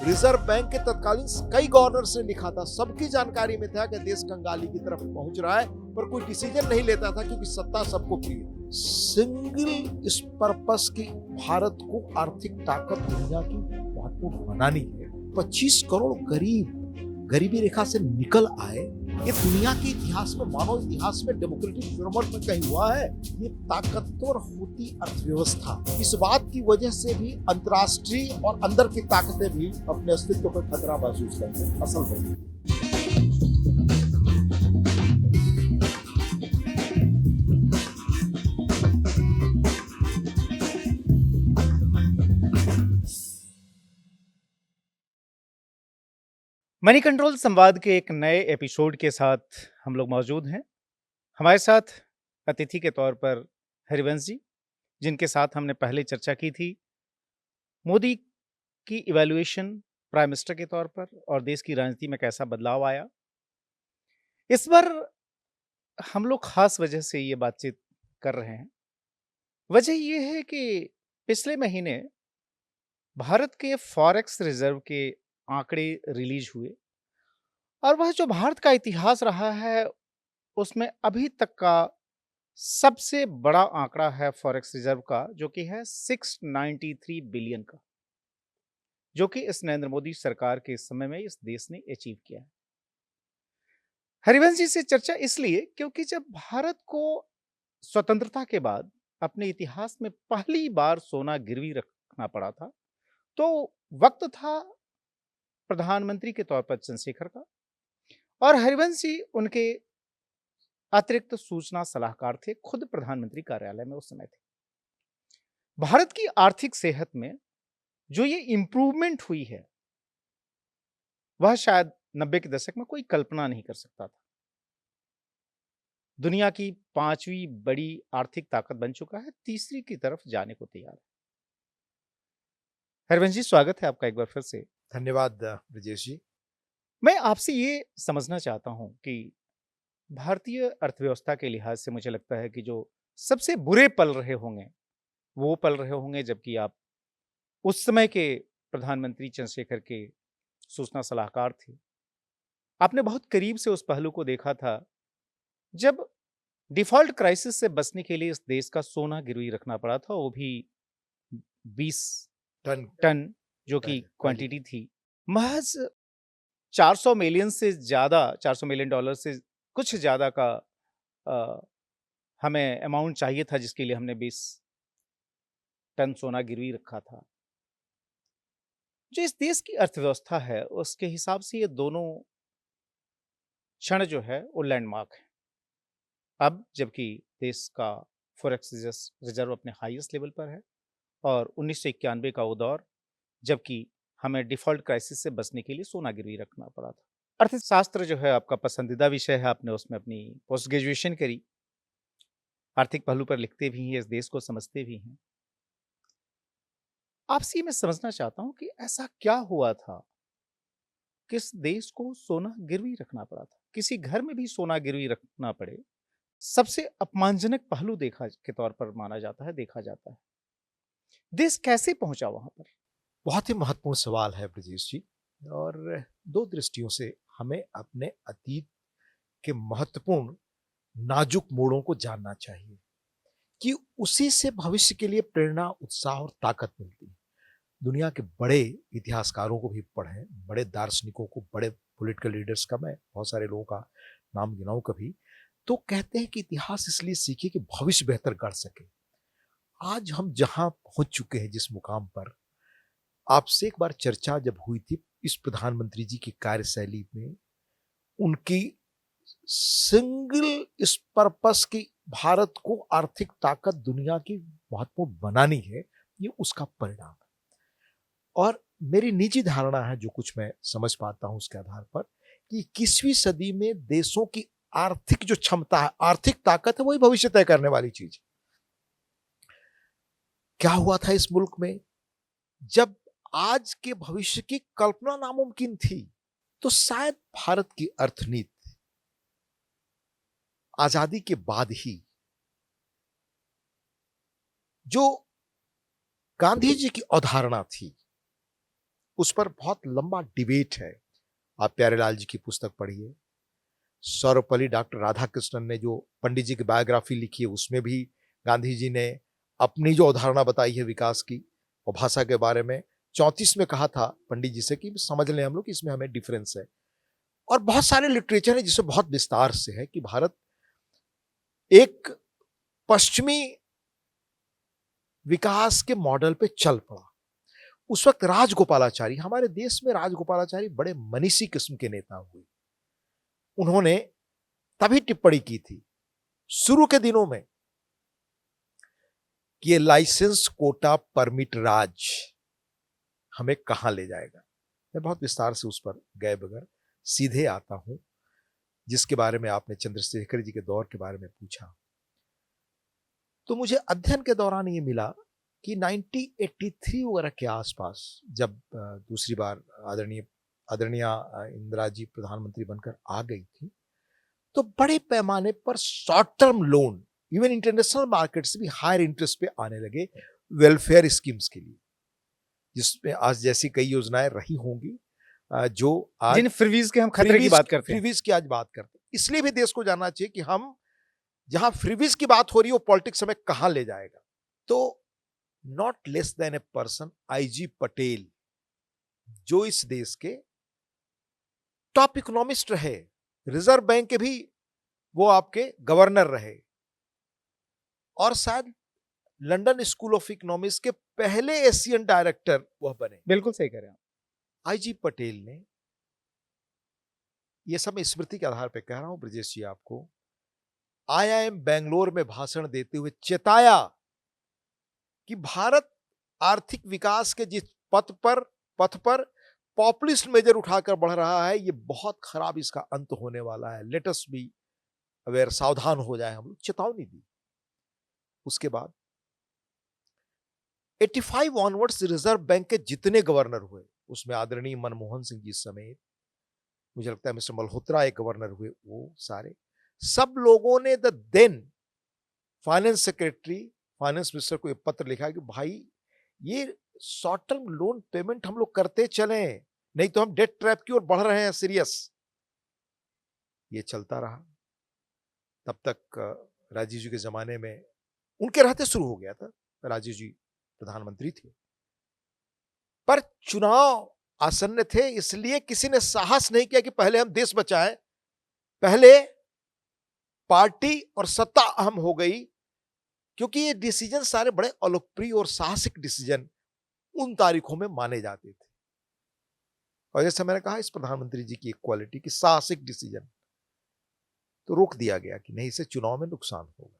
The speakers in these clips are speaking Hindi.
रिजर्व बैंक के तत्कालीन कई गवर्नर्स ने लिखा था, सबकी जानकारी में था कि देश कंगाली की तरफ पहुंच रहा है, पर कोई डिसीजन नहीं लेता था क्योंकि सत्ता सबको प्रिय। सिंगल इस पर्पस की भारत को आर्थिक ताकत दुनिया की महत्वपूर्ण बनानी है। 25 करोड़ गरीब गरीबी रेखा से निकल आए, ये दुनिया के इतिहास में, मानव इतिहास में, डेमोक्रेटिक फ्रेमवर्क में कहीं हुआ है। ये ताकतवर होती अर्थव्यवस्था, इस बात की वजह से भी अंतर्राष्ट्रीय और अंदर की ताकतें भी अपने अस्तित्व पर खतरा महसूस करते हैं। असल में मनी कंट्रोल संवाद के एक नए एपिसोड के साथ हम लोग मौजूद हैं। हमारे साथ अतिथि के तौर पर हरिवंश जी, जिनके साथ हमने पहले चर्चा की थी मोदी की इवैल्यूएशन प्राइम मिनिस्टर के तौर पर और देश की राजनीति में कैसा बदलाव आया। इस बार हम लोग खास वजह से ये बातचीत कर रहे हैं। वजह ये है कि पिछले महीने भारत के फॉरेक्स रिजर्व के आंकड़े रिलीज हुए और वह जो भारत का इतिहास रहा है उसमें अभी तक का सबसे बड़ा आंकड़ा है फॉरेक्स रिजर्व का, जो कि है 693 बिलियन का, जो कि इस नरेंद्र मोदी सरकार के समय में इस देश ने अचीव किया है। हरिवंश जी से चर्चा इसलिए क्योंकि जब भारत को स्वतंत्रता के बाद अपने इतिहास में पहली बार सोना गिरवी रखना पड़ा था, तो वक्त था प्रधानमंत्री के तौर पर चंद्रशेखर का, और हरिवंश जी उनके अतिरिक्त सूचना सलाहकार थे, खुद प्रधानमंत्री कार्यालय में उस समय थे। भारत की आर्थिक सेहत में जो ये इंप्रूवमेंट हुई है वह शायद 90 के दशक में कोई कल्पना नहीं कर सकता था। दुनिया की 5वीं बड़ी आर्थिक ताकत बन चुका है, तीसरी की तरफ जाने को तैयार है। हरिवंश जी, स्वागत है आपका एक बार फिर से। धन्यवाद ब्रजेश जी। मैं आपसे ये समझना चाहता हूं कि भारतीय अर्थव्यवस्था के लिहाज से मुझे लगता है कि जो सबसे बुरे पल रहे होंगे वो पल रहे होंगे जबकि आप उस समय के प्रधानमंत्री चंद्रशेखर के सूचना सलाहकार थे। आपने बहुत करीब से उस पहलू को देखा था जब डिफॉल्ट क्राइसिस से बचने के लिए इस देश का सोना गिरवी रखना पड़ा था, वो भी 20 टन जो कि क्वांटिटी थी। महज 400 मिलियन से ज्यादा, 400 मिलियन डॉलर से कुछ ज्यादा का हमें अमाउंट चाहिए था, जिसके लिए हमने 20 टन सोना गिरवी रखा था। जो इस देश की अर्थव्यवस्था है उसके हिसाब से ये दोनों क्षण जो है वो लैंडमार्क है। अब जबकि देश का फॉरेक्स रिजर्व अपने हाईएस्ट लेवल पर है और 1991 का वो दौर जबकि हमें डिफॉल्ट क्राइसिस से बचने के लिए सोना गिरवी रखना पड़ा था। अर्थशास्त्र जो है आपका पसंदीदा विषय है, आपने उसमें अपनी पोस्ट ग्रेजुएशन करी, आर्थिक पहलू पर लिखते भी हैं, इस देश को समझते भी हैं। आपसे मैं समझना चाहता हूं कि ऐसा क्या हुआ था, किस देश को सोना गिरवी रखना पड़ा था? किसी घर में भी सोना गिरवी रखना पड़े सबसे अपमानजनक पहलू देखा के तौर पर माना जाता है, देखा जाता है। देश कैसे पहुंचा वहां पर? बहुत ही महत्वपूर्ण सवाल है ब्रजेश जी, और दो दृष्टियों से हमें अपने अतीत के महत्वपूर्ण नाजुक मोड़ों को जानना चाहिए कि उसी से भविष्य के लिए प्रेरणा, उत्साह और ताकत मिलती है। दुनिया के बड़े इतिहासकारों को भी पढ़ें, बड़े दार्शनिकों को, बड़े पॉलिटिकल लीडर्स का मैं बहुत सारे लोगों का नाम गिनाऊं कभी, तो कहते हैं कि इतिहास इसलिए सीखे कि भविष्य बेहतर कर सके। आज हम जहां पहुंच चुके हैं, जिस मुकाम पर, आपसे एक बार चर्चा जब हुई थी इस प्रधानमंत्री जी की कार्यशैली में, उनकी सिंगल इस पर्पस की भारत को आर्थिक ताकत दुनिया की महत्वपूर्ण बनानी है, ये उसका परिणाम है। और मेरी निजी धारणा है, जो कुछ मैं समझ पाता हूं उसके आधार पर, कि 21वीं सदी में देशों की आर्थिक जो क्षमता है, आर्थिक ताकत है, वही भविष्य तय करने वाली चीज। क्या हुआ था इस मुल्क में जब आज के भविष्य की कल्पना नामुमकिन थी? तो शायद भारत की अर्थनीति आजादी के बाद ही जो गांधी जी की अवधारणा थी उस पर बहुत लंबा डिबेट है। आप प्यारेलाल जी की पुस्तक पढ़िए, सर्वपल्ली डॉक्टर राधाकृष्णन ने जो पंडित जी की बायोग्राफी लिखी है उसमें भी गांधी जी ने अपनी जो अवधारणा बताई है विकास की और भाषा के बारे में 34 में कहा था पंडित जी से कि समझ लें हम लोग कि इसमें हमें डिफरेंस है। और बहुत सारे लिटरेचर है जिसमें बहुत विस्तार से है कि भारत एक पश्चिमी विकास के मॉडल पे चल पड़ा। उस वक्त राजगोपालाचारी, हमारे देश में राजगोपालाचारी बड़े मनीषी किस्म के नेता हुए। उन्होंने तभी टिप्पणी की थी शुरू के दिनों में कि ये लाइसेंस कोटा परमिट राज हमें कहां ले जाएगा। मैं बहुत विस्तार से उस पर गए बगैर सीधे आता हूं, जिसके बारे में आपने चंद्रशेखर जी के दौर के बारे में पूछा। तो मुझे अध्ययन के दौरान ये मिला कि 1983 वगैरह के आसपास जब दूसरी बार आदरणीय इंदिरा जी प्रधानमंत्री बनकर आ गई थी, तो बड़े पैमाने पर short term loan even international market से भी हायर इंटरेस्ट पे आने लगे वेलफेयर स्कीम्स के लिए, जिसमें आज जैसी कई योजनाएं रही होंगी जो आज जिन फ्रीवीज के हम खतरे की बात करते हैं। फ्रीवीज की आज बात करते हैं। इसलिए भी देश को जानना चाहिए कि हम जहां फ्रीवीज की बात हो रही है वो पॉलिटिक्स हमें कहां ले जाएगा। तो not less than a person IG Patel, जो इस देश के टॉप इकोनॉमिस्ट रहे, रिजर्व बैंक के भी वो आपके गवर्नर रहे और शायद लंदन स्कूल ऑफ इकोनॉमिक्स के पहले एशियन डायरेक्टर वह बने। बिल्कुल सही कह रहे हैं आप। आईजी पटेल ने, यह सब स्मृति के आधार पर कह रहा हूं ब्रजेश जी आपको, आईआईएम बेंगलोर में भाषण देते हुए चेताया कि भारत आर्थिक विकास के जिस पथ पर पॉपुलिस्ट मेजर उठाकर बढ़ रहा है, ये बहुत खराब इसका अंत होने वाला है। लेट अस बी अवेयर, सावधान हो जाए हम लोग, चेतावनी दी। उसके बाद 85 ऑनवर्ड्स रिजर्व बैंक के जितने गवर्नर हुए उसमें आदरणीय मनमोहन सिंह जी समेत, मुझे लगता है मिस्टर मल्होत्रा एक गवर्नर हुए, वो सारे सब लोगों ने the then finance secretary, finance minister को एक पत्र लिखा कि भाई ये शॉर्ट टर्म लोन पेमेंट हम लोग करते चले, नहीं तो हम डेट ट्रैप की ओर बढ़ रहे हैं सीरियस। ये चलता रहा। तब तक राजीव जी के जमाने में उनके रहते शुरू हो गया था, राजीव जी प्रधानमंत्री थे, पर चुनाव आसन्न थे, इसलिए किसी ने साहस नहीं किया कि पहले हम देश बचाएं। पहले पार्टी और सत्ता अहम हो गई, क्योंकि ये डिसीजन सारे बड़े अलोकप्रिय और साहसिक डिसीजन उन तारीखों में माने जाते थे। और जैसे मैंने कहा, इस प्रधानमंत्री जी की एक क्वालिटी की साहसिक डिसीजन, तो रोक दिया गया कि नहीं, इससे चुनाव में नुकसान होगा।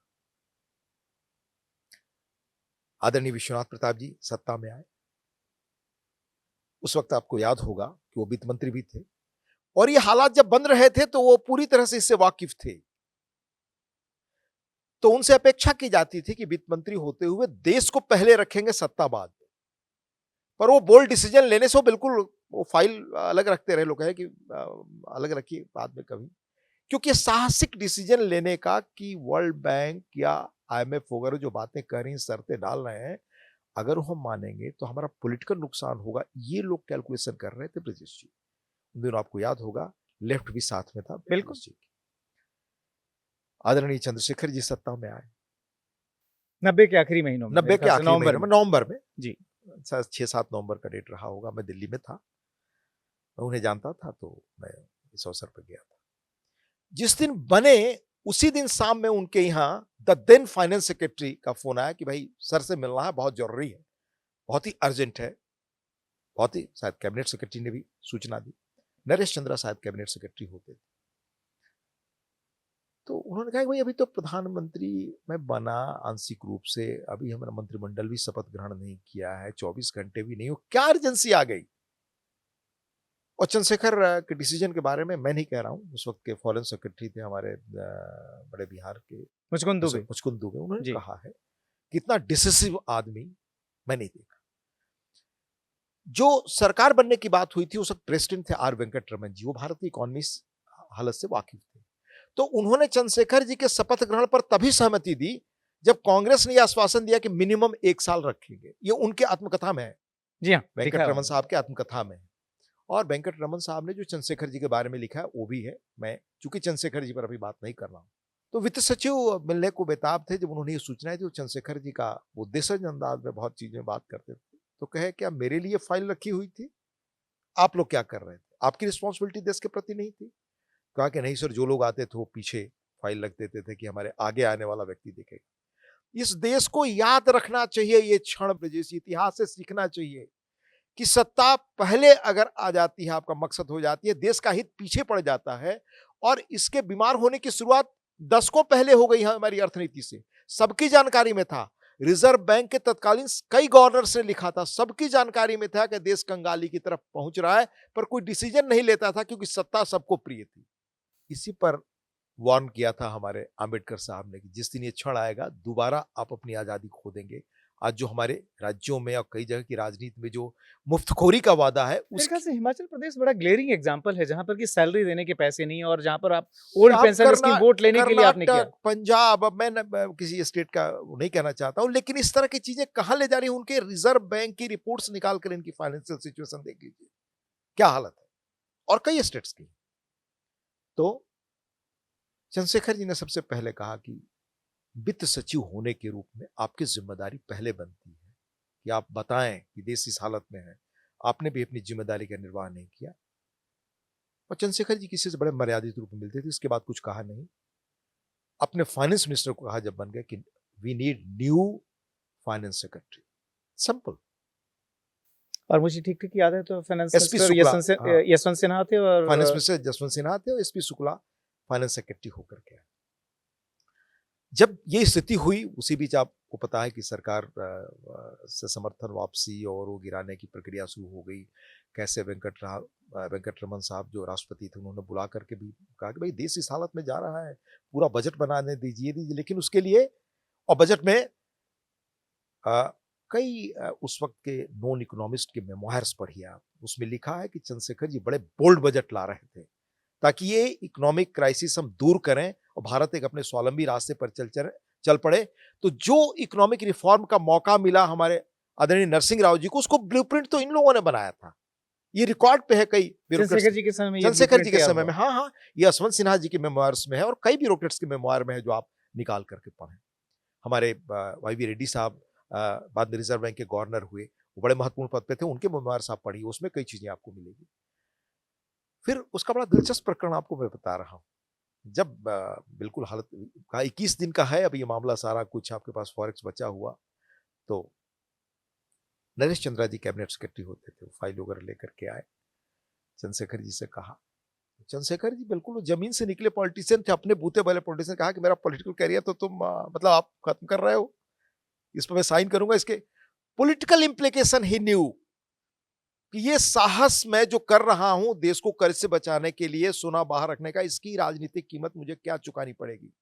आदरणीय विश्वनाथ प्रताप जी सत्ता में आए। उस वक्त आपको याद होगा कि वो वित्त मंत्री भी थे और ये हालात जब बन रहे थे तो वो पूरी तरह से इससे वाकिफ थे। तो उनसे अपेक्षा की जाती थी कि वित्त मंत्री होते हुए देश को पहले रखेंगे, सत्ता बाद में। पर वो बोल्ड डिसीजन लेने से वो बिल्कुल वो फाइल अलग रखते रहे। लोग कहे कि अलग रखिए बाद में कभी, क्योंकि साहसिक डिसीजन लेने का कि वर्ल्ड बैंक या आईएमएफ वगैरह जो बातें कर रही हैं, शर्तें डाल रहे हैं, अगर हम मानेंगे तो हमारा पॉलिटिकल नुकसान होगा, ये लोग कैलकुलेशन कर रहे थे ब्रजेश जी। उन दिनों आपको याद होगा लेफ्ट भी साथ में था बिल्कुल जी। आदरणीय चंद्रशेखर जी सत्ता में आए 90 के आखिरी महीनों में, 90 के आखिरी महीनों में, नवंबर में जी, 6-7 नवंबर का डेट रहा होगा। मैं दिल्ली में था, मैं उन्हें जानता था, तो मैं इस अवसर पर गया था। जिस दिन बने उसी दिन शाम में उनके यहाँ द देन फाइनेंस सेक्रेटरी का फोन आया कि भाई सर से मिलना है, बहुत जरूरी है, बहुत ही अर्जेंट है। बहुत ही, शायद कैबिनेट सेक्रेटरी ने भी सूचना दी, नरेश चंद्रा शायद कैबिनेट सेक्रेटरी होते थे। तो उन्होंने कहा कि भाई अभी तो प्रधानमंत्री मैं बना आंशिक रूप से, अभी हमारा मंत्रिमंडल भी शपथ ग्रहण नहीं किया है, 24 घंटे भी नहीं हो, क्या अर्जेंसी आ गई। और चंद्रशेखर के डिसीजन के बारे में मैं नहीं कह रहा हूं, उस वक्त के फॉरेन सेक्रेटरी थे हमारे बड़े बिहार के मुचकुंद दुबे, उन्होंने कहा है कि इतना डिसिसिव आदमी मैं नहीं देखा। जो सरकार बनने की बात हुई थी उस वक्त प्रेसिडेंट थे आर वेंकट रमन जी, वो भारत की इकोनॉमी हालत से वाकिफ थे। तो उन्होंने चंद्रशेखर जी के शपथ ग्रहण पर तभी सहमति दी जब कांग्रेस ने यह आश्वासन दिया कि मिनिमम 1 साल रखेंगे। ये उनके आत्मकथा में है, जी हाँ, वेंकट लिखा है रमन उन्होंने। साहब की आत्मकथा में। और वेंकट रमन साहब ने जो चंद्रशेखर जी के बारे में लिखा है वो भी है। मैं चूंकि चंद्रशेखर जी पर अभी बात नहीं कर रहा हूँ, तो वित्त सचिव मिलने को बेताब थे। जब उन्होंने ये सूचना दी, तो चंद्रशेखर जी का वो देशज अंदाज में बहुत चीजें बात करते थे, तो कहे क्या मेरे लिए फाइल रखी हुई थी, आप लोग क्या कर रहे थे, आपकी रिस्पॉन्सिबिलिटी देश के प्रति नहीं थी? कहा कि नहीं सर, जो लोग आते थे वो पीछे फाइल रख देते थे कि हमारे आगे आने वाला व्यक्ति देखेगा। इस देश को याद रखना चाहिए ये क्षण ब्रजेश, इतिहास से सीखना चाहिए कि सत्ता पहले अगर आ जाती है, आपका मकसद हो जाती है, देश का हित पीछे पड़ जाता है। और इसके बीमार होने की शुरुआत दशकों पहले हो गई है हमारी अर्थनीति से। सबकी जानकारी में था, रिजर्व बैंक के तत्कालीन कई गवर्नर्स ने लिखा था, सबकी जानकारी में था कि देश कंगाली की तरफ पहुंच रहा है, पर कोई डिसीजन नहीं लेता था क्योंकि सत्ता सबको प्रिय थी। इसी पर वार्न किया था हमारे आंबेडकर साहब ने कि जिस दिन ये क्षण आएगा, दोबारा आप अपनी आजादी खो देंगे। आज जो हमारे राज्यों में और कई जगह की राजनीति में जो मुफ्तखोरी का वादा है, मेरे ख्याल उसकी से हिमाचल प्रदेश बड़ा ग्लेरिंग एग्जांपल है, जहाँ पर कि सैलरी देने के पैसे नहीं और जहाँ पर आप ओल्ड आप पेंशन स्कीम वोट लेने के लिए आपने किया। कर्नाटक, पंजाब, अब मैं किसी स्टेट का वो नहीं कहना चाहता हूं, लेकिन इस तरह की चीजें कहां ले जा रही हैं? उनके रिजर्व बैंक की रिपोर्ट्स निकाल कर इनकी फाइनेंशियल सिचुएशन देख लीजिए, क्या हालत है। और कई स्टेट्स की। तो चंद्रशेखर जी ने सबसे पहले कहा कि वित्त सचिव होने के रूप में आपकी जिम्मेदारी पहले बनती है कि आप बताएं कि देश इस हालत में है। आपने भी अपनी जिम्मेदारी का निर्वाह नहीं किया। और चंद्रशेखर जी किसी से बड़े मर्यादित रूप में मिलते थे, इसके बाद कुछ कहा नहीं। अपने फाइनेंस मिनिस्टर को कहा जब बन गए कि we need new finance secretary, simple. और मुझे ठीक-ठीक याद है तो फाइनेंस एसपी मिनिस्टर शुक्ला, हाँ, यशवंत सिन्हा थे और फाइनेंस मिनिस्टर जसवंत सिन्हा थे और एसपी शुक्ला फाइनेंस सेक्रेटरी होकर के आए। जब ये स्थिति हुई, उसी बीच आपको पता है कि सरकार से समर्थन वापसी और वो गिराने की प्रक्रिया शुरू हो गई। कैसे वेंकट रमन साहब जो राष्ट्रपति थे, उन्होंने बुला करके भी कहा कि भाई देश इस हालत में जा रहा है, पूरा बजट बनाने दीजिए। लेकिन उसके लिए, और बजट में कई उस वक्त के नॉन इकोनॉमिस्ट के मेमोयर्स पढ़िए आप, उसमें लिखा है कि चंद्रशेखर जी बड़े बोल्ड बजट ला रहे थे ताकि ये इकोनॉमिक क्राइसिस हम दूर करें और भारत एक अपने स्वावलंबी रास्ते पर चल पड़े। तो जो इकोनॉमिक रिफॉर्म का मौका मिला हमारे आदरणीय नरसिंह राव जी को, उसको ब्लूप्रिंट तो इन लोगों ने बनाया था। ये रिकॉर्ड पे है कई ब्यूरोक्रेट्स। चंद्रशेखर जी के समय में ये चंद्रशेखर जी ब्लूप्रिंट के तैयार समय हुआ। में, हाँ हाँ, ये यशवंत सिन्हा जी के मेमोयर्स में है और कई ब्यूरोक्रेट्स के मेमोयर में है, जो आप निकाल करके पढ़ें। हमारे वाई वी रेड्डी साहब बाद में रिजर्व बैंक के गवर्नर हुए, वो बड़े महत्वपूर्ण पद पे थे, उनके मेमोयर्स आप पढ़िए, उसमें कई चीजें आपको मिलेगी। फिर उसका बड़ा दिलचस्प प्रकरण आपको मैं बता रहा हूँ। जब बिल्कुल हालत का 21 दिन का है अब ये मामला सारा कुछ, आपके पास फॉरेक्स बचा हुआ, तो नरेश चंद्रा जी कैबिनेट सेक्रेटरी होते थे, फाइल वगैरह लेकर के आए, चंद्रशेखर जी से कहा। चंद्रशेखर जी बिल्कुल जमीन से निकले पॉलिटिशियन थे, अपने बूते वाले पॉलिटिशियन। कहा कि मेरा पॉलिटिकल कैरियर तो तुम मतलब आप खत्म कर रहे हो, इस पर मैं साइन करूंगा। इसके पॉलिटिकल इंप्लीकेशन ही न्यू कि ये साहस मैं जो कर रहा हूं देश को कर्ज से बचाने के लिए, सोना बाहर रखने का, इसकी राजनीतिक कीमत मुझे क्या चुकानी पड़ेगी।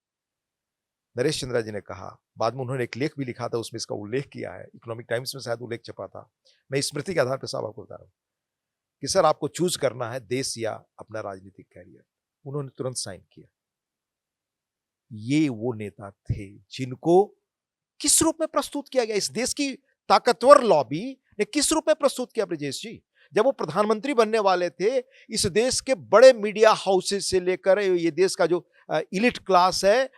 नरेश चंद्रा जी ने कहा, बाद में उन्होंने एक लेख भी लिखा था, उसमें इसका उल्लेख किया है, इकोनॉमिक टाइम्स में शायद उल्लेख छपा था, मैं स्मृति के आधार पर साहब आपको बता रहा हूं कि सर आपको चूज करना है देश या अपना राजनीतिक कैरियर। उन्होंने तुरंत साइन किया। ये वो नेता थे जिनको किस रूप में प्रस्तुत किया गया, इस देश की ताकतवर लॉबी ने किस रूप में प्रस्तुत किया ब्रजेश जी? जब वो प्रधानमंत्री बनने वाले थे, इस देश के बड़े मीडिया हाउसेस से लेकर ये देश का जो इलिट क्लास है,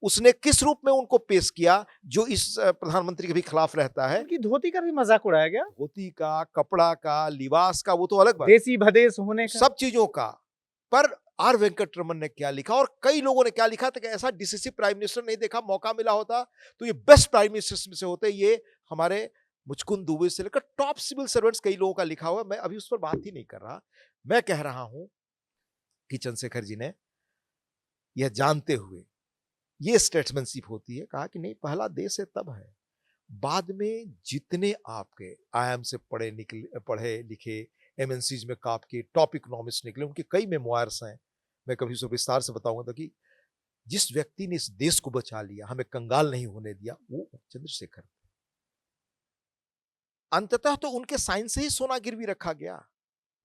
उसने किस रूप में उनको पेश किया, जो इस प्रधानमंत्री के भी खिलाफ रहता है। उनकी धोती का भी मजाक उड़ाया गया, धोती का, कपड़ा का, लिबास का, वो तो अलग बात, देसी भदेस होने का। सब चीजों का। पर आर वेंकट रमन ने क्या लिखा और कई लोगों ने क्या लिखा था कि ऐसा डिसिसिव प्राइम मिनिस्टर नहीं देखा, मौका मिला होता तो ये बेस्ट प्राइम मिनिस्टर में से होते। ये हमारे मुचकुंद दुबे से लेकर टॉप सिविल सर्वेंट्स कई लोगों का लिखा हुआ, मैं अभी उस पर बात ही नहीं कर रहा। मैं कह रहा हूं कि चंद्रशेखर जी ने यह जानते हुए, ये स्टेट्समैनशिप होती है, कहा कि नहीं, पहला देश है तब है, बाद में जितने आपके आईआईएम से पढ़े लिखे एमएनसीज में काम के टॉप इकोनॉमिस्ट निकले, उनके कई मेमोयर्स हैं, मैं कभी उसको विस्तार से बताऊंगा। तो कि जिस व्यक्ति ने इस देश को बचा लिया, हमें कंगाल नहीं होने दिया, वो चंद्रशेखर। अंततः तो उनके साइन से ही सोना गिरवी रखा गया।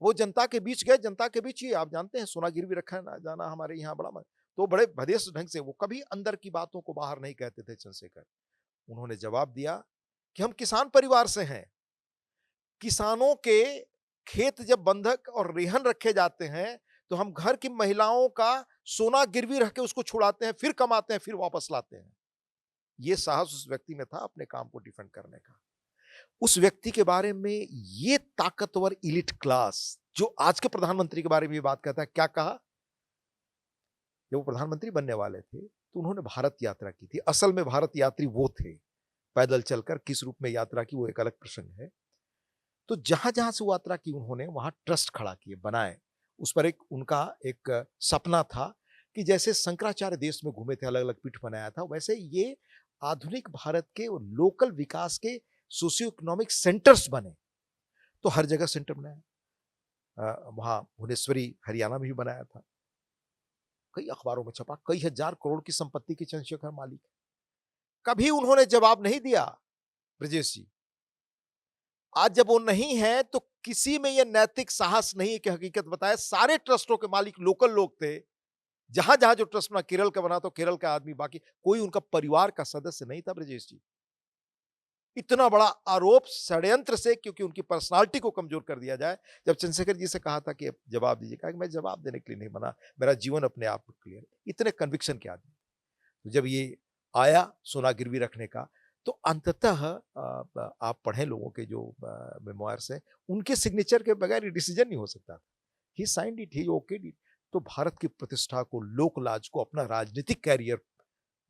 वो जनता के बीच गए, जनता के बीच ही आप जानते हैं सोना गिरवी रखा जाना हमारे यहाँ बड़ा तो बड़े भदेश ढंग से, वो कभी अंदर की बातों को बाहर नहीं कहते थे चंद्रशेखर। उन्होंने जवाब दिया कि हम किसान परिवार से हैं, किसानों के खेत जब बंधक और रेहन रखे जाते हैं, तो हम घर की महिलाओं का सोना गिरवी रख के उसको छुड़ाते हैं, फिर कमाते हैं, फिर वापस लाते हैं। ये साहस उस व्यक्ति में था अपने काम को डिफेंड करने का। उस व्यक्ति के बारे में ये ताकतवर एलीट क्लास जो आज के प्रधानमंत्री के बारे में भी बात करता है, क्या कहा? जब वो प्रधानमंत्री बनने वाले थे, तो उन्होंने भारत यात्रा की थी। असल में भारत यात्री वो थे। पैदल चलकर किस रूप में यात्रा की वो एक अलग प्रसंग है। तो जहां-जहां से वो यात्रा की उन्होंने वहां ट्रस्ट खड़ा किए, बनाए। उस पर एक उनका एक सपना था कि जैसे शंकराचार्य देश में घूमे थे, अलग-अलग पीठ बनाया था, वैसे ये आधुनिक भारत के लोकल विकास के सोशियो इकोनॉमिक सेंटर्स बने। तो हर जगह सेंटर बनाया। वहां भुवनेश्वरी हरियाणा में भी बनाया था। कई अखबारों में छपा, कई हजार करोड़ की संपत्ति के चंद्रशेखर मालिक। कभी उन्होंने जवाब नहीं दिया, ब्रजेश जी। आज जब वो नहीं है तो किसी में ये नैतिक साहस नहीं है कि हकीकत बताए। सारे ट्रस्टों के मालिक लोकल लोग थे। जहां जहां जो ट्रस्ट बना, केरल का बना तो केरल का आदमी, बाकी कोई उनका परिवार का सदस्य नहीं था ब्रजेश जी। इतना बड़ा आरोप षड्यंत्र से, क्योंकि उनकी पर्सनालिटी को कमजोर कर दिया जाए। जब चंद्रशेखर जी से कहा था कि जवाब दीजिए, कहा कि मैं जवाब देने के लिए नहीं बना, मेरा जीवन अपने आप में क्लियर है। इतने कन्विक्शन के आदमी। तो जब ये आया सोना गिरवी रखने का, तो अंततः आप पढ़ें लोगों के जो मेमोयर्स हैं, उनके सिग्नेचर के बगैर ये डिसीजन नहीं हो सकता। He signed it, he okayed it. तो भारत की प्रतिष्ठा को, लोक लाज को, अपना राजनीतिक कैरियर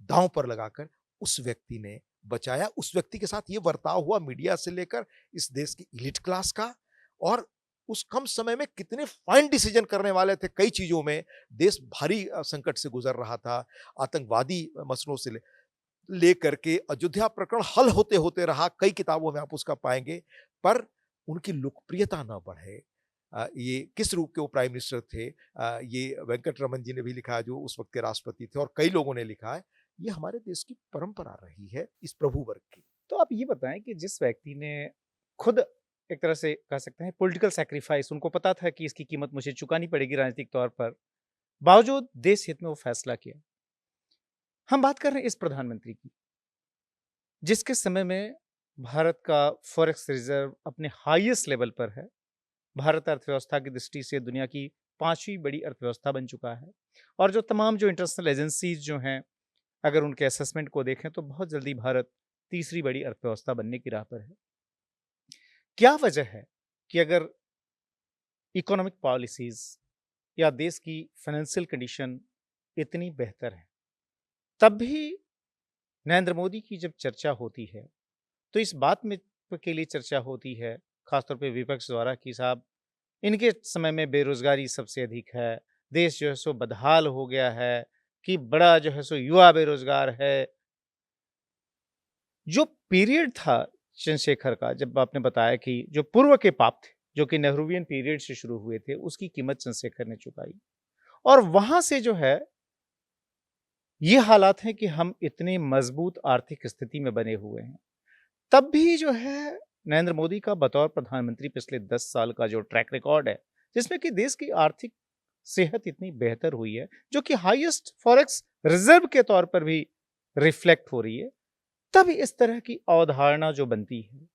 दांव पर लगाकर उस व्यक्ति ने बचाया। उस व्यक्ति के साथ ये बर्ताव हुआ मीडिया से लेकर इस देश की एलीट क्लास का। और उस कम समय में कितने फाइन डिसीजन करने वाले थे कई चीजों में। देश भारी संकट से गुजर रहा था, आतंकवादी मसलों से लेकर के अयोध्या प्रकरण हल होते होते रहा। कई किताबों में आप उसका पाएंगे। पर उनकी लोकप्रियता ना बढ़े। ये किस रूप के वो प्राइम मिनिस्टर थे, ये वेंकट रमन जी ने भी लिखा है जो उस वक्त के राष्ट्रपति थे, और कई लोगों ने लिखा है। ये हमारे देश की परंपरा रही है इस प्रभु वर्ग की। तो आप ये बताएं कि जिस व्यक्ति ने खुद एक तरह से कह सकते हैं पॉलिटिकल सैक्रिफाइस, उनको पता था कि इसकी कीमत मुझे चुकानी पड़ेगी राजनीतिक तौर पर, बावजूद देश हित में वो फैसला किया। हम बात कर रहे हैं इस प्रधानमंत्री की, जिसके समय में भारत का फॉरेक्स रिजर्व अपने हाईएस्ट लेवल पर है। भारत अर्थव्यवस्था की दृष्टि से दुनिया की 5वीं बड़ी अर्थव्यवस्था बन चुका है। और जो तमाम जो इंटरनेशनल एजेंसीज जो हैं, अगर उनके असेसमेंट को देखें तो बहुत जल्दी भारत तीसरी बड़ी अर्थव्यवस्था बनने की राह पर है। क्या वजह है कि अगर इकोनॉमिक पॉलिसीज या देश की फाइनेंशियल कंडीशन इतनी बेहतर है, तब भी नरेंद्र मोदी की जब चर्चा होती है तो इस बात में के लिए चर्चा होती है, खासतौर पे विपक्ष द्वारा, कि साहब इनके समय में बेरोजगारी सबसे अधिक है, देश जो है सो बदहाल हो गया है, कि बड़ा जो है सो युवा बेरोजगार है। जो पीरियड था चंद्रशेखर का, जब आपने बताया कि जो पूर्व के पाप थे, जो कि नेहरूवियन पीरियड से शुरू हुए थे, उसकी कीमत चंद्रशेखर ने चुकाई। और वहां से जो है ये हालात हैं कि हम इतनी मजबूत आर्थिक स्थिति में बने हुए हैं। तब भी जो है नरेंद्र मोदी का बतौर प्रधानमंत्री पिछले 10 साल का जो ट्रैक रिकॉर्ड है, जिसमें कि देश की आर्थिक सेहत इतनी बेहतर हुई है, जो कि हाईएस्ट फॉरेक्स रिजर्व के तौर पर भी रिफ्लेक्ट हो रही है, तब इस तरह की अवधारणा जो बनती है,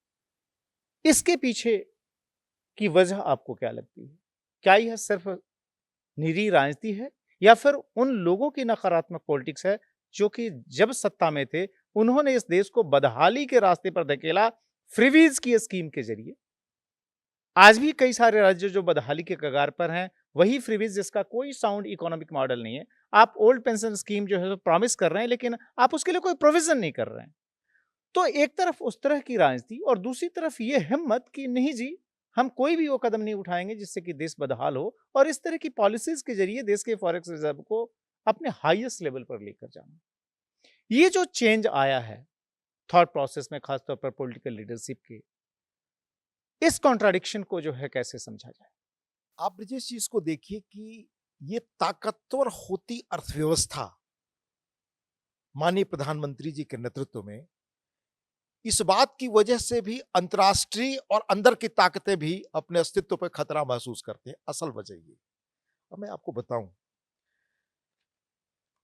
इसके पीछे की वजह आपको क्या लगती है? क्या यह सिर्फ निरी राजनीति है, या फिर उन लोगों की नकारात्मक पॉलिटिक्स है जो कि जब सत्ता में थे उन्होंने इस देश को बदहाली के रास्ते पर धकेला फ्रीवीज की स्कीम के जरिए? आज भी कई सारे राज्य जो बदहाली के कगार पर हैं, वही फ्रीवीज जिसका कोई साउंड इकोनॉमिक मॉडल नहीं है। आप ओल्ड पेंशन स्कीम जो है प्रॉमिस कर रहे हैं, लेकिन आप उसके लिए कोई प्रोविजन नहीं कर रहे हैं। तो एक तरफ उस तरह की राजनीति और दूसरी तरफ ये हिम्मत कि नहीं जी, हम कोई भी वो कदम नहीं उठाएंगे जिससे कि देश बदहाल हो, और इस तरह की पॉलिसीज के जरिए देश के फॉरेक्स रिजर्व को अपने हाईएस्ट लेवल पर लेकर जाना। ये जो चेंज आया है थॉट प्रोसेस में, खासतौर पर पॉलिटिकल लीडरशिप के, इस कॉन्ट्राडिक्शन को जो है कैसे समझा जाए? आप ब्रजेश जी इसको देखिए कि ये ताकतवर होती अर्थव्यवस्था माननीय प्रधानमंत्री जी के नेतृत्व में, इस बात की वजह से भी अंतर्राष्ट्रीय और अंदर की ताकतें भी अपने अस्तित्व पर खतरा महसूस करते हैं। असल वजह ये, अब मैं आपको बताऊं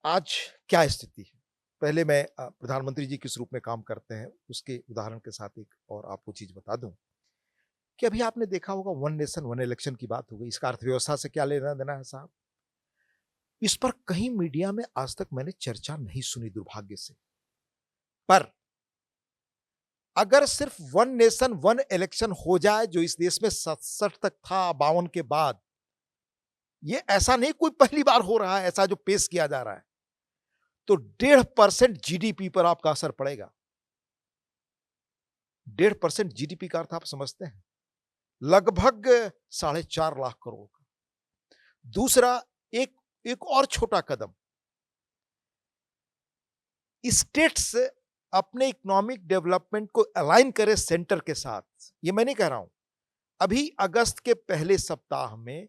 आज क्या स्थिति है। पहले मैं प्रधानमंत्री जी किस रूप में काम करते हैं उसके उदाहरण के साथ एक और आपको चीज बता दूं। कि अभी आपने देखा होगा वन नेशन वन इलेक्शन की बात हो गई, इसका अर्थव्यवस्था से क्या लेना देना है साहब? इस पर कहीं मीडिया में आज तक मैंने चर्चा नहीं सुनी, दुर्भाग्य से। पर अगर सिर्फ वन नेशन वन इलेक्शन हो जाए, जो इस देश में 67 तक था 52 के बाद, ये ऐसा नहीं कोई पहली बार हो रहा है ऐसा जो पेश किया जा रहा है, तो 1.5% जीडीपी पर आपका असर पड़ेगा। 1.5% जीडीपी का अर्थ आप समझते हैं, लगभग 4.5 लाख करोड़ का। दूसरा, एक एक और छोटा कदम, स्टेट्स अपने इकोनॉमिक डेवलपमेंट को अलाइन करे सेंटर के साथ। ये मैं नहीं कह रहा हूं, अभी अगस्त के पहले सप्ताह में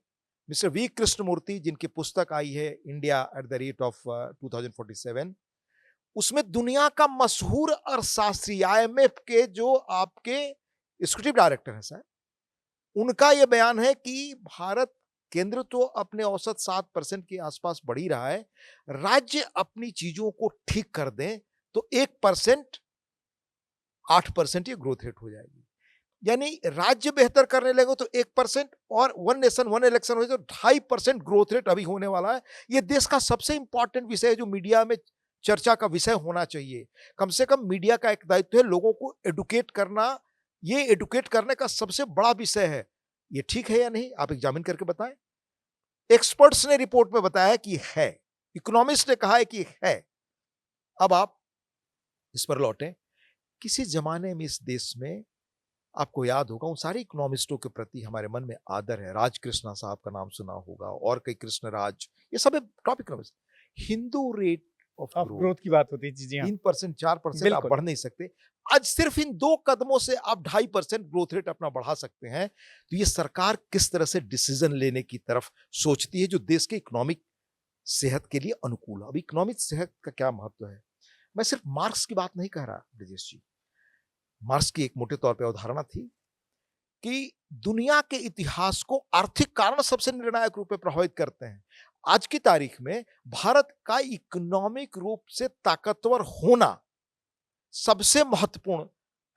मिस्टर वी कृष्णमूर्ति, जिनकी पुस्तक आई है India at the rate of 2047, उसमें दुनिया का मशहूर अर्थशास्त्री आईएमएफ के जो आपके एग्जीक्यूटिव डायरेक्टर हैं सर, उनका यह बयान है कि भारत, केंद्र तो अपने औसत 7% के आसपास बढ़ ही रहा है, राज्य अपनी चीजों को ठीक कर दें तो 1%, 8% ये ग्रोथ रेट हो जाएगी। यानी राज्य बेहतर करने लगे तो 1% और वन नेशन वन इलेक्शन हो तो 2.5% ग्रोथ रेट अभी होने वाला है। ये देश का सबसे इंपॉर्टेंट विषय है जो मीडिया में चर्चा का विषय होना चाहिए। कम से कम मीडिया का एक दायित्व है लोगों को एडुकेट करना, ये एडुकेट करने का सबसे बड़ा विषय है। ये ठीक है या नहीं, आप एग्जामिन करके बताएं। एक्सपर्ट्स ने रिपोर्ट में बताया कि है, इकोनॉमिस्ट ने कहा है कि है। अब आप इस पर लौटें, किसी जमाने में इस देश में आपको याद होगा, उन सारे इकोनॉमिस्टों के प्रति हमारे मन में आदर है। राज कृष्णा साहब का नाम सुना होगा और कई कृष्ण राज, ये सब top economist. Hindu rate of growth की बात होती है जी हाँ। 3% 4% आप बढ़ नहीं सकते। आज सिर्फ इन 2 कदमों से आप 2.5% ग्रोथ रेट अपना बढ़ा सकते हैं। तो ये सरकार किस तरह से डिसीजन लेने की तरफ सोचती है जो देश के इकोनॉमिक सेहत के लिए अनुकूल है। अब इकोनॉमिक सेहत का क्या महत्व है, मैं सिर्फ मार्क्स की बात नहीं कह रहा ब्रजेश जी। मार्क्स की एक मोटे तौर पर अवधारणा थी कि दुनिया के इतिहास को आर्थिक कारण सबसे निर्णायक रूप में प्रभावित करते हैं। आज की तारीख में भारत का इकोनॉमिक रूप से ताकतवर होना सबसे महत्वपूर्ण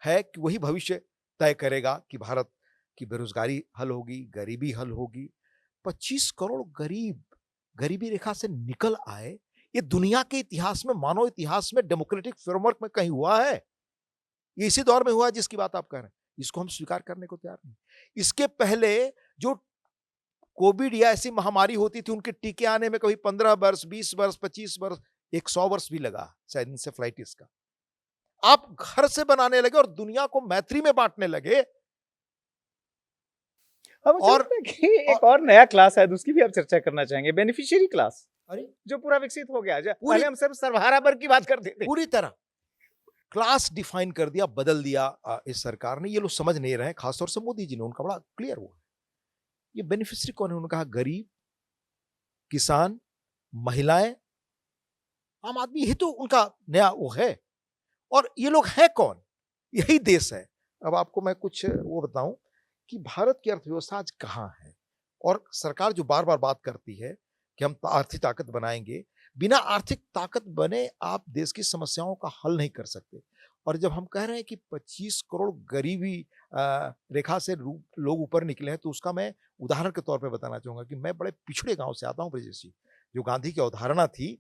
है कि वही भविष्य तय करेगा कि भारत की बेरोजगारी हल होगी, गरीबी हल होगी। 25 करोड़ गरीब गरीबी रेखा से निकल आए, ये दुनिया के इतिहास में, मानव इतिहास में, डेमोक्रेटिक फ्रेमवर्क में कहीं हुआ है? ये इसी दौर में हुआ है जिसकी बात आप कह रहे हैं। इसको हम स्वीकार करने को तैयार नहीं। इसके पहले जो कोविड या ऐसी महामारी होती थी, उनके टीके आने में कभी 15 वर्ष, 20 वर्ष, 25 वर्ष, 100 वर्ष भी लगा, शायद इंसेफ्लाइटिस का। आप घर से बनाने लगे और दुनिया को मैत्री में बांटने लगे। और एक और नया क्लास है, उसकी भी आप चर्चा करना चाहेंगे, बेनिफिशियरी क्लास। अरे जो पूरा विकसित हो गया, पहले हम सिर्फ सर्वहारा वर्ग की बात करते थे। पूरी तरह क्लास डिफाइन कर दिया, बदल दिया इस सरकार ने। ये लोग समझ नहीं रहे, खासतौर से मोदी जी ने, उनका बड़ा क्लियर हुआ। ये बेनिफिशियरी कौन है? उन्होंने कहा गरीब, किसान, महिलाएं, आम आदमी, यही तो उनका नया वो है। और ये लोग हैं कौन? यही देश है। अब आपको मैं कुछ वो बताऊं कि भारत की अर्थव्यवस्था आज कहां है। और सरकार जो बार बार बात करती है कि हम आर्थिक ताकत बनाएंगे, बिना आर्थिक ताकत बने आप देश की समस्याओं का हल नहीं कर सकते। और जब हम कह रहे हैं कि 25 करोड़ गरीबी रेखा से लोग ऊपर निकले हैं, तो उसका मैं उदाहरण के तौर पे बताना चाहूंगा कि मैं बड़े पिछड़े गांव से आता हूं ब्रजेश जी। जो गांधी की अवधारणा थी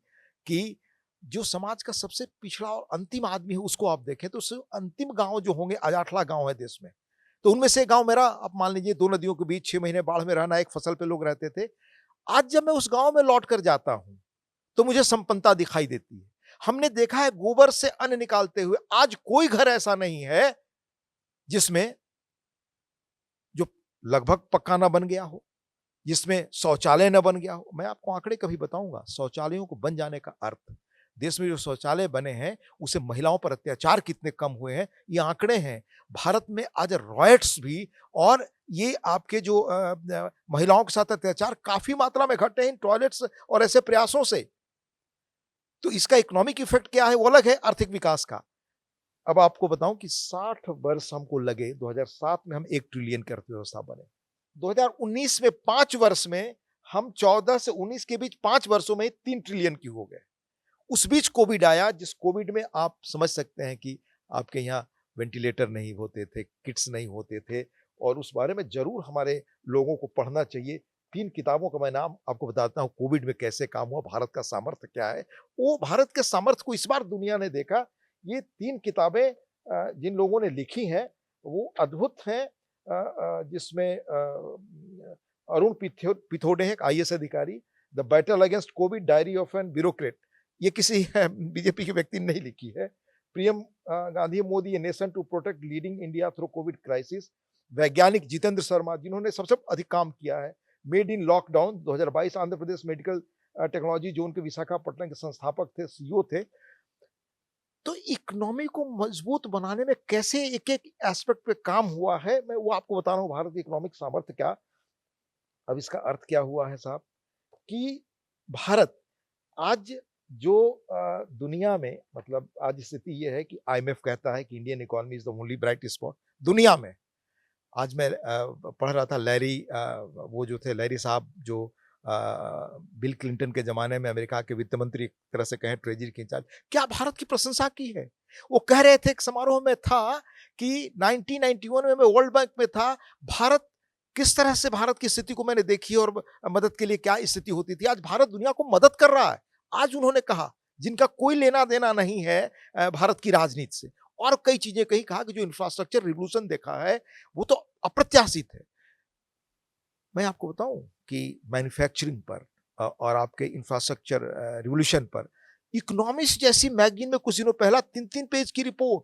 कि जो समाज का सबसे पिछड़ा और अंतिम आदमी है उसको आप देखें, तो अंतिम गांव जो होंगे, आज 8 लाख गांव है देश में, तो उनमें से गांव मेरा, आप मान लीजिए 2 नदियों के बीच 6 महीने बाढ़ में रहना, एक फसल पे लोग रहते थे। आज जब मैं उस गांव में लौट कर जाता हूं तो मुझे संपन्नता दिखाई देती है। हमने देखा है गोबर से अन्न निकालते हुए, आज कोई घर ऐसा नहीं है जिसमें जो लगभग पक्का ना बन गया हो, जिसमें शौचालय न बन गया हो। मैं आपको आंकड़े कभी बताऊंगा, शौचालयों को बन जाने का अर्थ, देश में जो शौचालय बने हैं उससे महिलाओं पर अत्याचार कितने कम हुए हैं, ये आंकड़े हैं। भारत में आज रॉयट्स भी और ये आपके जो महिलाओं के साथ अत्याचार काफी मात्रा में घटे हैं इन टॉयलेट्स और ऐसे प्रयासों से। तो इसका इकोनॉमिक इफेक्ट क्या है वो अलग है, आर्थिक विकास का। अब आपको बताऊं कि 60 वर्ष हमको लगे, 2007 में हम 1 ट्रिलियन की अर्थव्यवस्था बने। 2019 में 5 वर्ष में हम 14 से 19 के बीच 5 वर्षों में 3 ट्रिलियन की हो गए। उस बीच कोविड आया, जिस कोविड में आप समझ सकते हैं कि आपके यहाँ वेंटिलेटर नहीं होते थे, किट्स नहीं होते थे, और उस बारे में ज़रूर हमारे लोगों को पढ़ना चाहिए। 3 किताबों का मैं नाम आपको बताता हूँ, कोविड में कैसे काम हुआ, भारत का सामर्थ्य क्या है। वो भारत के सामर्थ्य को इस बार दुनिया ने देखा। ये 3 किताबें जिन लोगों ने लिखी हैं, वो अद्भुत हैं। जिसमें अरुण पिथोडे हैं, एक आईएएस अधिकारी, the battle against Covid diary of an bureaucrat. ये किसी बीजेपी के व्यक्ति ने नहीं लिखी है। PM Gandhi Modi a nation to protect leading India through Covid crisis. वैज्ञानिक जितेंद्र शर्मा जिन्होंने सबसे अधिक काम किया है। Made in lockdown 2022, Andhra Pradesh medical technology zone के विशाखापट्टनम के संस्थापक थे, सीईओ थे। तो इकोनॉमी को मजबूत बनाने में कैसे एक-एक एस्पेक्ट पे काम हुआ है, मैं वो आपको बता रहा हूँ। भारत की इकोनॉमिक सामर्थ्य क्या। अब इसका अर्थ क्या हुआ है साहब, कि भारत आज जो दुनिया में, मतलब आज स्थिति ये है कि आईएमएफ कहता है कि Indian economy is the only bright spot दुनिया में। आज मैं पढ़ रहा था वो जो थे लैरी साहब, जो बिल क्लिंटन के ज़माने में अमेरिका के वित्त मंत्री, एक तरह से कहें ट्रेजरी के इंचार्ज, क्या भारत की प्रशंसा की है। वो कह रहे थे, एक समारोह में था कि 1991 में मैं वर्ल्ड बैंक में था, भारत किस तरह से, भारत की स्थिति को मैंने देखी और मदद के लिए क्या स्थिति होती थी। आज भारत दुनिया को मदद कर रहा है। आज उन्होंने कहा, जिनका कोई लेना देना नहीं है भारत की राजनीति से, और कई चीजें कही, कहा कि जो इंफ्रास्ट्रक्चर रिवोल्यूशन देखा है वो तो अप्रत्याशित है। मैं आपको बताऊं कि मैन्युफैक्चरिंग पर और आपके इंफ्रास्ट्रक्चर रिवोल्यूशन पर इकोनॉमिस्ट जैसी मैगजीन में कुछ दिनों पहला 3-3 पेज की रिपोर्ट,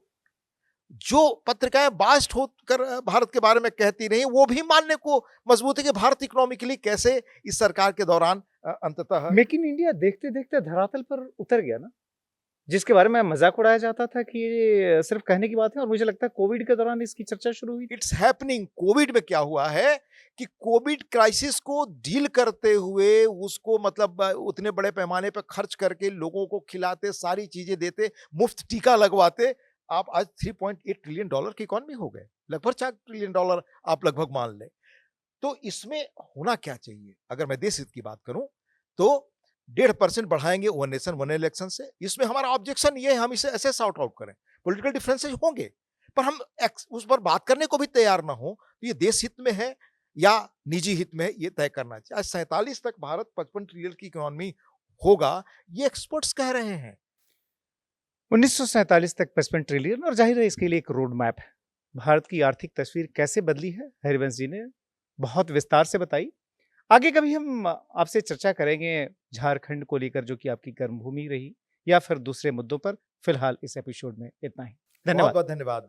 जो पत्रिकाएं बास्ट होकर भारत के बारे में कहती रही, वो भी मानने को मजबूत है कि भारत इकोनॉमिकली कैसे इस सरकार के दौरान अंततः मेक इन इंडिया देखते देखते धरातल पर उतर गया ना, जिसके बारे में मजाक उड़ाया जाता था कि ये सिर्फ कहने की बात है, और मुझे लगता है कोविड के दौरान इसकी चर्चा शुरू हुई। It's happening. कोविड में क्या हुआ है कि कोविड क्राइसिस को डील करते हुए, उसको मतलब उतने बड़े पैमाने पर खर्च करके, लोगों को खिलाते, सारी चीजें देते, मुफ्त टीका लगवाते, आप आज $3.8 ट्रिलियन की इकोनॉमी हो गए, लगभग $4 ट्रिलियन आप लगभग मान लें। तो इसमें होना क्या चाहिए, अगर मैं देश हित की बात करूं तो 1.5% बढ़ाएंगे वन नेशन वन इलेक्शन से। इसमें हमारा ऑब्जेक्शन ये है, हम इसे ऐसे सॉर्ट आउट करें। पॉलिटिकल डिफरेंसेस होंगे, पर हम उस पर बात करने को भी तैयार ना हो, तो ये देश हित में है या निजी हित में है, ये तय करना चाहिए। आज 47 तक भारत 55 ट्रिलियन की इकोनॉमी होगा, ये एक्सपर्ट्स कह रहे हैं। 1947 तक 55 ट्रिलियन, और जाहिर है इसके लिए एक रोड मैप है। भारत की आर्थिक तस्वीर कैसे बदली है, हरिवंश जी ने बहुत विस्तार से बताई। आगे कभी हम आपसे चर्चा करेंगे झारखंड को लेकर, जो कि आपकी कर्मभूमि रही, या फिर दूसरे मुद्दों पर। फिलहाल इस एपिसोड में इतना ही। बहुत धन्यवाद। बहुत धन्यवाद।